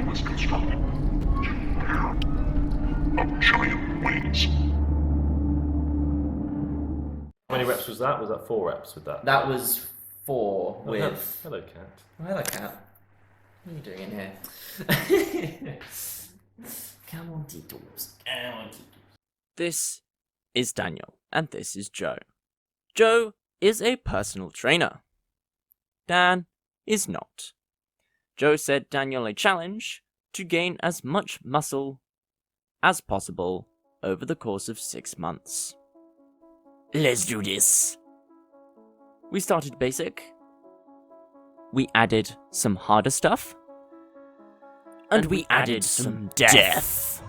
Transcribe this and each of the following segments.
was constructed in layer of giant wings. How many reps was that? Was that 4 reps with that? That was 4 Oh, with... hello, cat. Oh, hello, cat. What are you doing in here? Come on, Titos. Come on, Titos. This is Daniel, and this is Joe. Joe is a personal trainer. Dan is not. Joe set Daniel a challenge to gain as much muscle as possible over the course of 6 months. Let's do this. We started basic. We added some harder stuff. And we added some death.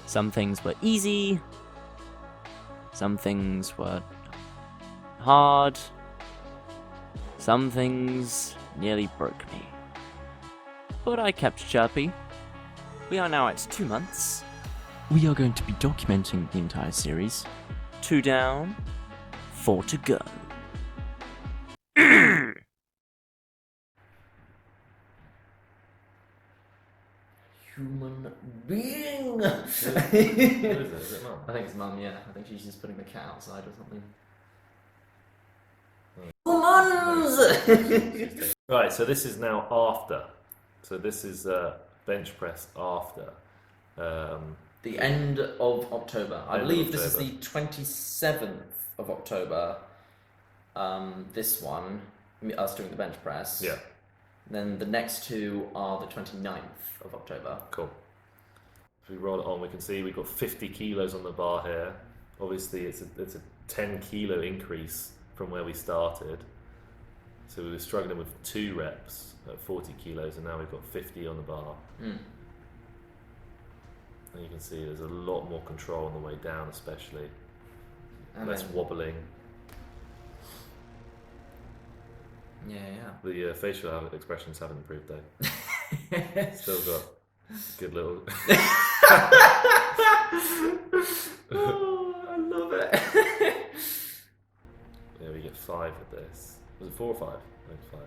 Some things were easy. Some things were hard. Some things nearly broke me. But I kept chirpy. We are now at 2 months. We are going to be documenting the entire series. 2 down, 4 to go. Human being! What is it? Is it not? I think it's Mum, yeah. I think she's just putting the cat outside or something. Humans! Right, so this is now after. So this is bench press after. The end of October. I End of believe this is October. the 27th of October. This one, us doing the bench press. Yeah, Then the next 2 are the 29th of October. cool. If we roll it on, we can see we've got 50 kilos on the bar here. Obviously, it's a 10 kilo increase from where we started. So we were struggling with 2 reps at 40 kilos, and now we've got 50 on the bar. Mm. And you can see there's a lot more control on the way down, especially. And Less then, wobbling. yeah. The facial expressions haven't improved though. Still got good little. Oh, I love it. Yeah, we get 5 with this. Was it 4 or 5? I think 5.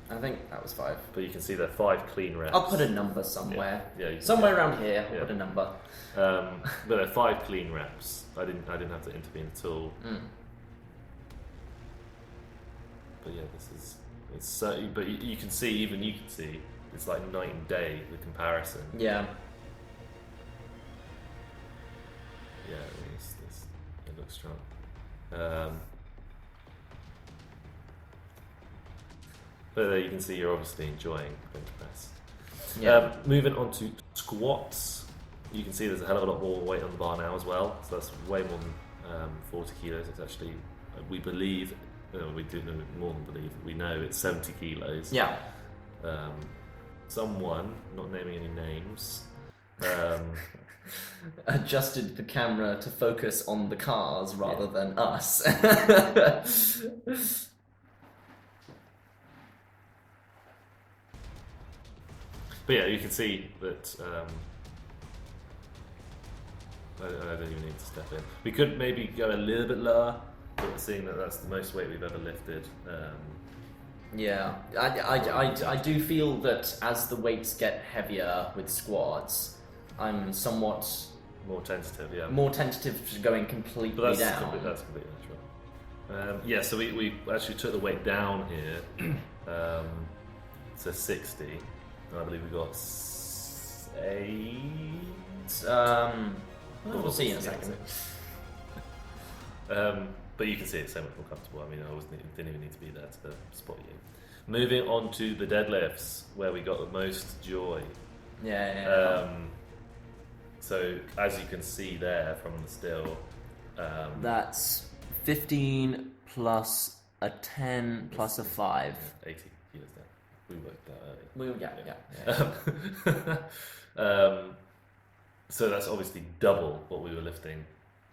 I think that was 5. But you can see they're 5 clean reps. I'll put a number somewhere. Yeah, you can Somewhere see. around here, I'll Yeah. put a number. But they're 5 clean reps. I didn't have to intervene at all. Mm. But yeah, it's so. But you can see, even you can see, it's like night and day the comparison. Yeah. Yeah, it looks strong. But there you can see you're obviously enjoying bench press. Yeah. Moving on to squats, you can see there's a hell of a lot more weight on the bar now as well. So that's way more than 40 kilos. It's actually, we believe, we do know more than believe, we know it's 70 kilos. Yeah. Someone, not naming any names, Adjusted the camera to focus on the cars rather than us. but yeah, you can see that. I don't even need to step in. We could maybe go a little bit lower, but seeing that that's the most weight we've ever lifted. Yeah, I do feel that as the weights get heavier with squats, I'm somewhat More tentative, yeah. more tentative to going completely But that's down. that's completely natural. Yeah, so we actually took the weight down here to 60. And I believe we got 8. We'll see in a second. But you can see it's so much more comfortable. I mean, didn't even need to be there to spot you. Moving on to the deadlifts, where we got the most joy. Yeah. So as you can see there from the still, That's 15 plus a 10 plus a 5. 80 kilos there. We worked that earlier. Yeah. So that's obviously double what we were lifting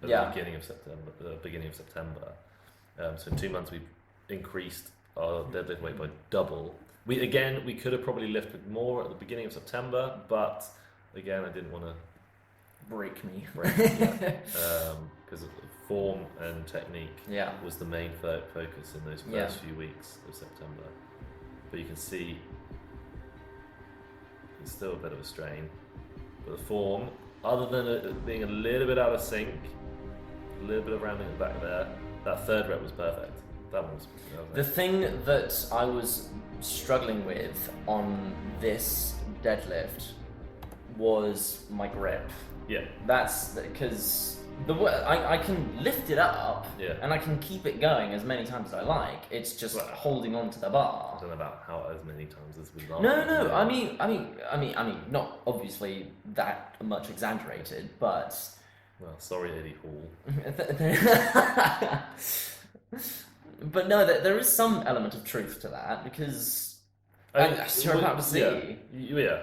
at Yeah. the beginning of September. So in 2 months we've increased our deadlift weight by double. We could have probably lifted more at the beginning of September, but again I didn't want to Break me. because form and technique Yeah. was the main focus in those first Yeah. few weeks of September. But you can see it's still a bit of a strain. But the form, other than it being a little bit out of sync, a little bit of rounding at the back there, that third rep was perfect. That one was The thing that I was struggling with on this deadlift was my grip. yeah. That's because I can lift it up, Yeah. and I can keep it going as many times as I like. It's just Well, holding on to the I bar. don't know about how as many times as we last. No. I mean, not obviously that much exaggerated, but Well, sorry, Eddie Hall. but no, there is some element of truth to that because I'm about to see. Yeah.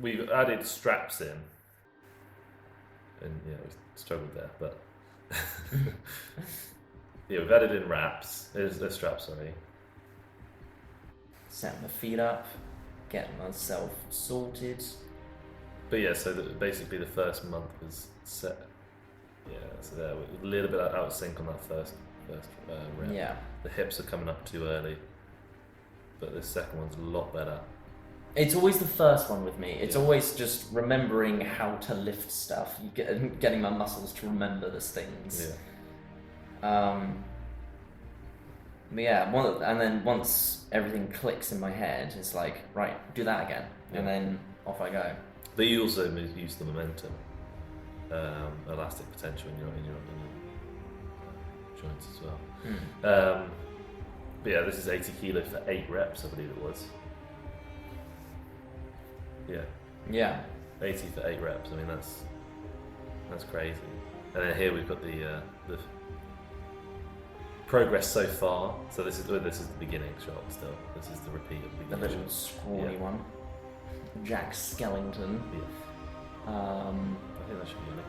We've added straps in, and yeah, we struggled there, but yeah, we've added in wraps. There's straps, sorry. Setting my feet up, getting myself sorted. But yeah, so basically the first month was set. Yeah, so there we're a little bit out of sync on that first rep. Yeah. The hips are coming up too early, but the second one's a lot better. It's always the first one with me. It's Yeah. always just remembering how to lift stuff. Getting my muscles to remember those things. Yeah. But yeah, and then once everything clicks in my head, it's like, right, do that again, and Yeah. then off I go. But you also use the momentum, elastic potential in your joints as well. But yeah, this is 80 kilo for 8 reps, I believe it was. Yeah, Yeah. 80 for 8 reps. I mean, that's crazy. And then here we've got the progress so far. So this is the beginning shot still. This is the repeat of the The beginning little shot. scrawny Yeah. one. Jack Skellington. Yeah. I think that should be enough.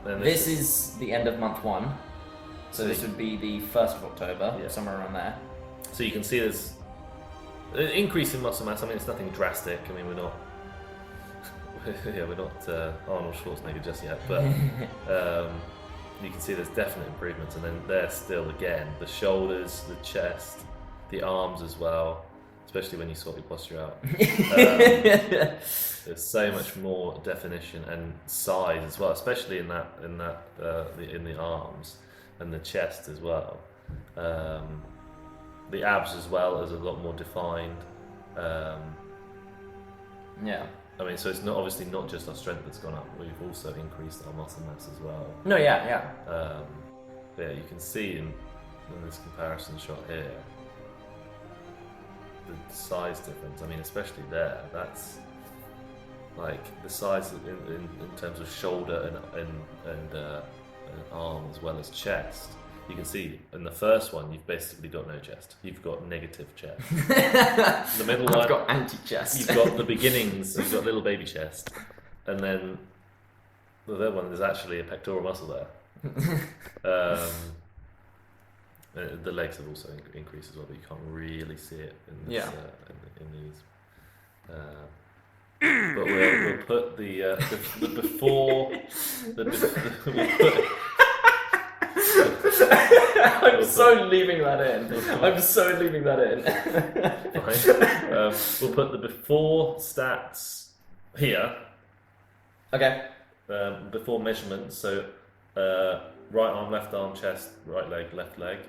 Then This is the end of month 1. So this would be the 1st of October, Yeah. somewhere around there. So you can see there's an increase in muscle mass. I mean, it's nothing drastic. I mean, we're not Arnold Schwarzenegger just yet, but you can see there's definite improvements. And then there's still again the shoulders, the chest, the arms as well. Especially when you sort your posture out. There's so much more definition and size as well, especially in the arms and the chest as well. The abs as well is a lot more defined. Yeah. I mean, so it's obviously not just our strength that's gone up. We've also increased our muscle mass as well. No, yeah. Yeah, you can see in this comparison shot here the size difference. I mean, especially there, that's like the size in terms of shoulder and arm as well as chest. You can see in the first one you've basically got no chest. You've got negative chest. The middle one, I've got anti-chest. you've got the beginnings. You've got little baby chest, and then the third one there's actually a pectoral muscle there. The legs have also increased as well, but you can't really see it in this, Yeah. in these. But we'll put the before we'll put, I'm so leaving that in. I'm so leaving that in. we'll put the before stats here. Okay. Before measurements, so right arm, left arm, chest, right leg, left leg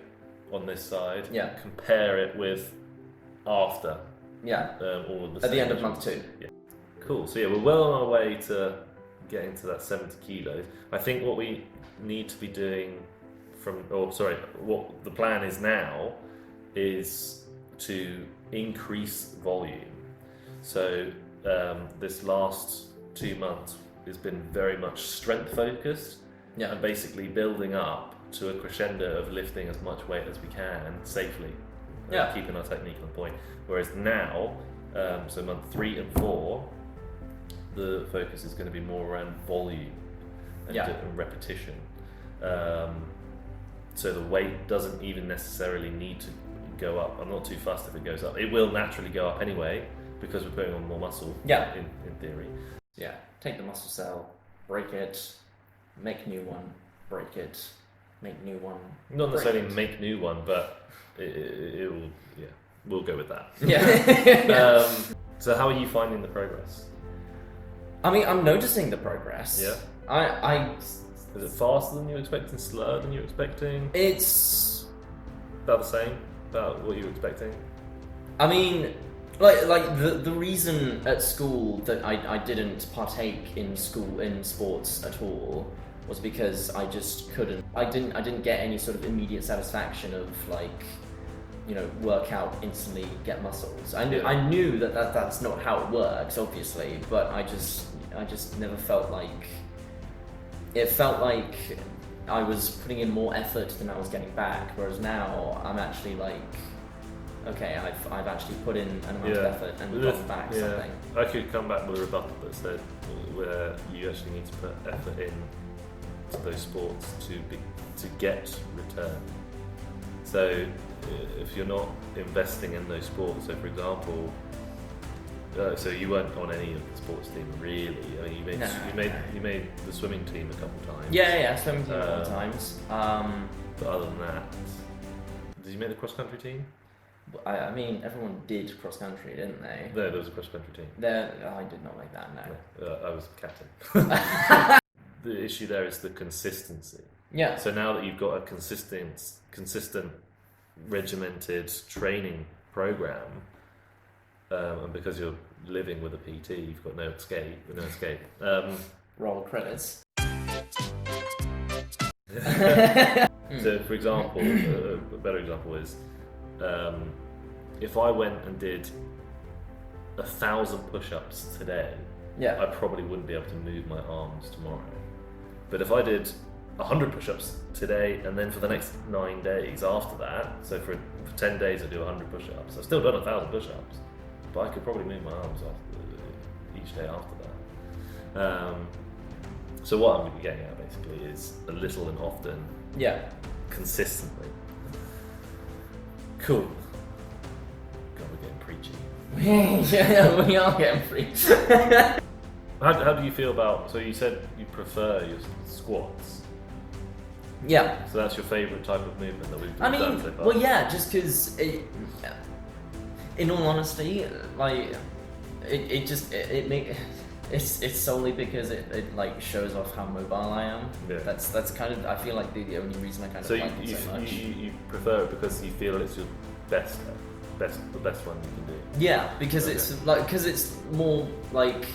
on this side. Yeah. Compare it with after Yeah. all of the At the same end of month measurements. 2. Yeah. Cool. So yeah, we're well on our way to getting to that 70 kilos. I think what we need to be doing what the plan is now is to increase volume. So this last 2 months has been very much strength focused, Yeah. and basically building up to a crescendo of lifting as much weight as we can safely, Yeah. keeping our technique on point. Whereas now, so month 3 and 4, the focus is going to be more around volume and Yeah. and repetition. So the weight doesn't even necessarily need to go up. I'm not too fussed if it goes up. It will naturally go up anyway because we're putting on more muscle. Yeah. In theory. Yeah. Take the muscle cell, break it, make new one, break it, make new one. Not necessarily break it. make new one, but it will. Yeah. we'll go with that. Yeah. So how are you finding the progress? I mean, I'm noticing the progress. Yeah. Is it faster than you were expecting? Slower than you were expecting? It's about the same? About what you were expecting? I mean, like the reason at school that I didn't partake in sports at all was because I just couldn't. I didn't get any sort of immediate satisfaction of like, work out instantly, get muscles. I knew that that's not how it works, obviously, but I just never felt like. It felt like I was putting in more effort than I was getting back, whereas now I'm actually like, okay, I've actually put in an amount of effort and gotten back something. I could come back with a rebuttal that said where you actually need to put effort in to those sports to get return. So if you're not investing in those sports, so for example, so you weren't on any of the sports team really. I mean, you made the swimming team a couple times. Yeah, swimming team a couple times. But other than that, did you make the cross country team? I mean, everyone did cross country, didn't they? No, there was a cross country team. I did not make that. No. I was captain. The issue there is the consistency. Yeah. So now that you've got a consistent, regimented training program, and because you're living with a PT, you've got no escape. Roll credits. So, for example, a better example is if I went and did 1,000 push-ups today, I probably wouldn't be able to move my arms tomorrow. But if I did 100 push-ups today and then for the next 9 days after that, so for 10 days I do 100 push-ups, I've still done 1,000 push-ups, but I could probably move my arms each day after that. So what I'm getting at basically is a little and often, consistently. Cool. God, we're getting preachy. Yeah, we are getting preachy. How do you feel about? So you said you prefer your squats. Yeah. So that's your favourite type of movement that we've done so far. Well, yeah, just because, in all honesty, like it's solely because it like shows off how mobile I am. Yeah. That's kind of, I feel like the only reason I kind of like it so much. You prefer it because you feel it's your the best one you can do. Yeah, because it's more like,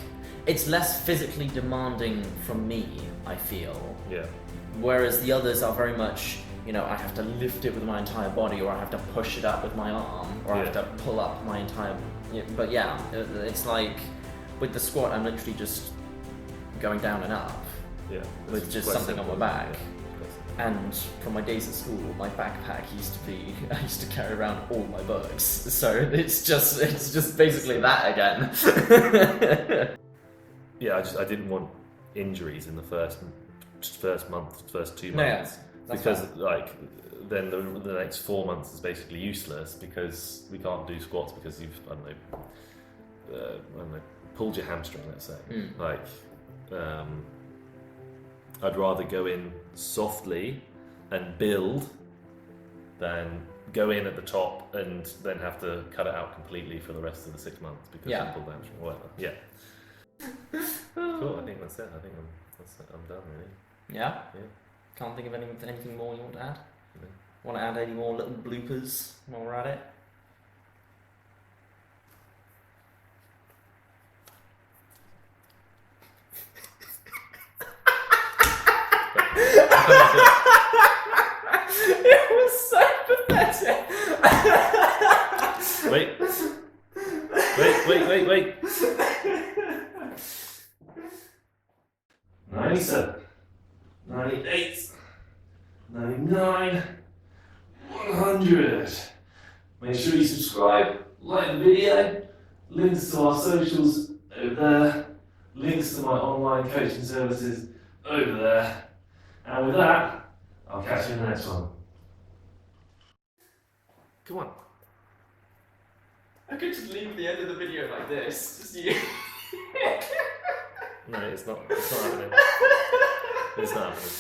it's less physically demanding from me, I feel. Yeah. Whereas the others are very much, I have to lift it with my entire body, or I have to push it up with my arm, or I have to pull up my entire. But it's like with the squat, I'm literally just going down and up. Yeah. With just something on my back. Yeah. And from my days at school, my backpack I used to carry around all my books. So it's just basically that again. Yeah, I didn't want injuries in the first month, first 2 months, because then the next 4 months is basically useless because we can't do squats because you've pulled your hamstring, let's say. I'd rather go in softly and build than go in at the top and then have to cut it out completely for the rest of the 6 months because you pulled the hamstring or whatever. Yeah. Cool, I think that's it. I'm done, really. Yeah? Can't think of anything more you want to add? No. Want to add any more little bloopers while we're at it? It was so pathetic! Wait. 97, 98, 99, 100. Make sure you subscribe, like the video, links to our socials over there, links to my online coaching services over there. And with that, I'll catch you in the next one. Come on. I could just leave the end of the video like this, just you. No, it's not happening. It's not happening.